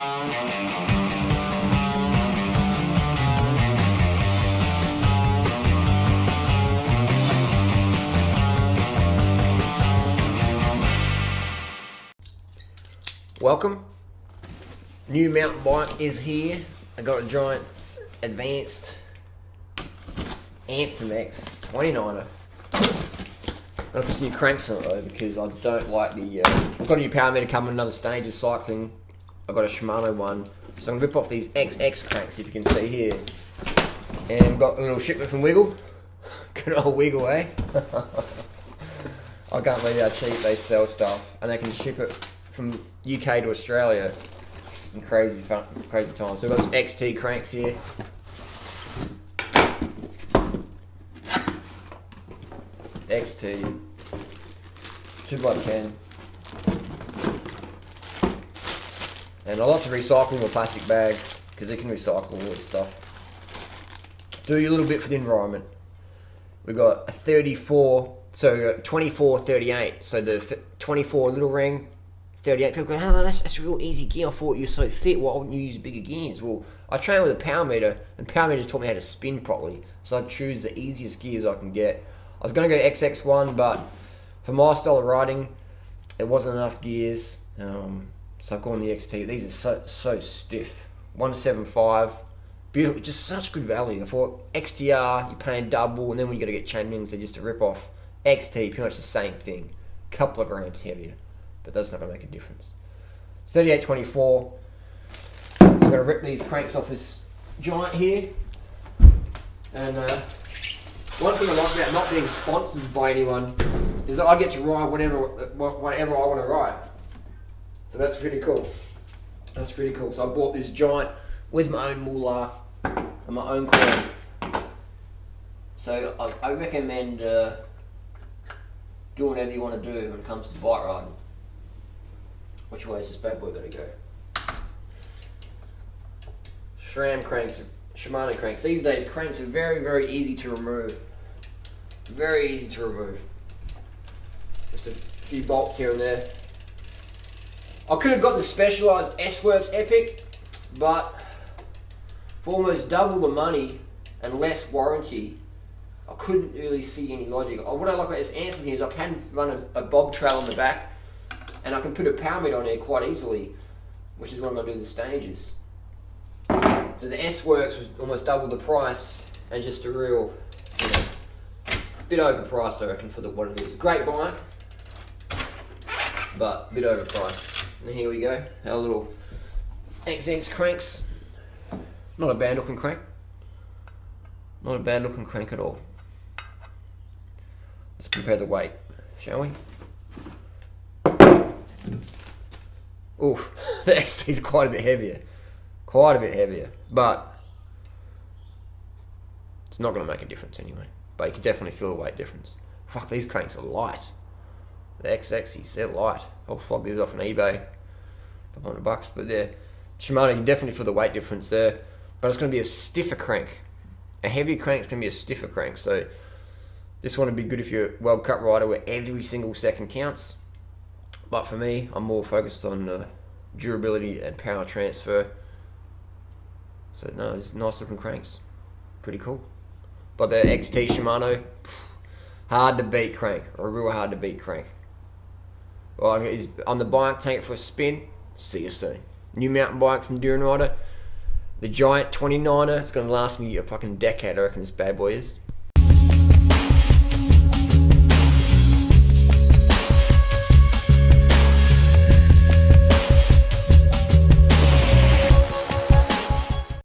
Welcome. New mountain bike is here. I got a Giant Advanced Anthem X 29er. I'll put some new cranks on it though because I don't like the. I've got a new power meter coming, another stage of cycling. I've got a Shimano one, so I'm gonna rip off these XX cranks if you can see here. And I've got a little shipment from Wiggle. Good old Wiggle, eh? I can't believe how cheap they sell stuff, and they can ship it from UK to Australia in crazy times. So we've got some XT cranks here. XT 2x10, and I like to recycle my plastic bags because you can recycle all this stuff. Do a little bit for the environment. We've got a 34, so 24, 38. So the 24 little ring, 38. People go, oh, that's a real easy gear. I thought you were so fit. Why wouldn't you use bigger gears? Well, I train with a power meter, and power meters taught me how to spin properly. So I choose the easiest gears I can get. I was going to go XX1, but for my style of riding, it wasn't enough gears. So I've gone the XT. These are so stiff. 175, beautiful, just such good value. I thought XTR, you're paying double, and then when you got to get chain rings, they're just a rip off. XT, pretty much the same thing. Couple of grams heavier, but that's not going to make a difference. It's 3824. So I'm going to rip these cranks off this Giant here. And one thing I like about not being sponsored by anyone is that I get to ride whatever I want to ride. So that's pretty cool. That's pretty cool. So I bought this Giant with my own moolah and my own coin. So I recommend doing whatever you want to do when it comes to bike riding. Which way is this bad boy going to go? SRAM cranks, Shimano cranks. These days cranks are very, very easy to remove. Very easy to remove. Just a few bolts here and there. I could have got the Specialized S-Works Epic, but for almost double the money and less warranty, I couldn't really see any logic. What I like about this Anthem here is I can run a bob trail on the back, and I can put a power meter on there quite easily, which is what I'm going to do the stages. So the S-Works was almost double the price, and just a real, bit overpriced I reckon for what it is. Great bike, but a bit overpriced. And here we go, our little XX cranks. Not a bad looking crank. Not a bad looking crank at all. Let's compare the weight, shall we? Oof, the XT is quite a bit heavier. Quite a bit heavier, but it's not going to make a difference anyway. But you can definitely feel the weight difference. Fuck, these cranks are light. The XXs, they're light. I'll flog these off on eBay. $500, but yeah, Shimano, you can definitely feel the weight difference there. But it's going to be a stiffer crank. A heavier crank's going to be a stiffer crank. So this one would be good if you're a World Cup rider where every single second counts. But for me, I'm more focused on durability and power transfer. So no, it's nice looking cranks. Pretty cool. But the XT Shimano, hard to beat crank. A real hard to beat crank. Well, on the bike, take it for a spin. See you soon. New mountain bike from Duran Rider. The Giant 29er. It's going to last me a fucking decade, I reckon this bad boy is.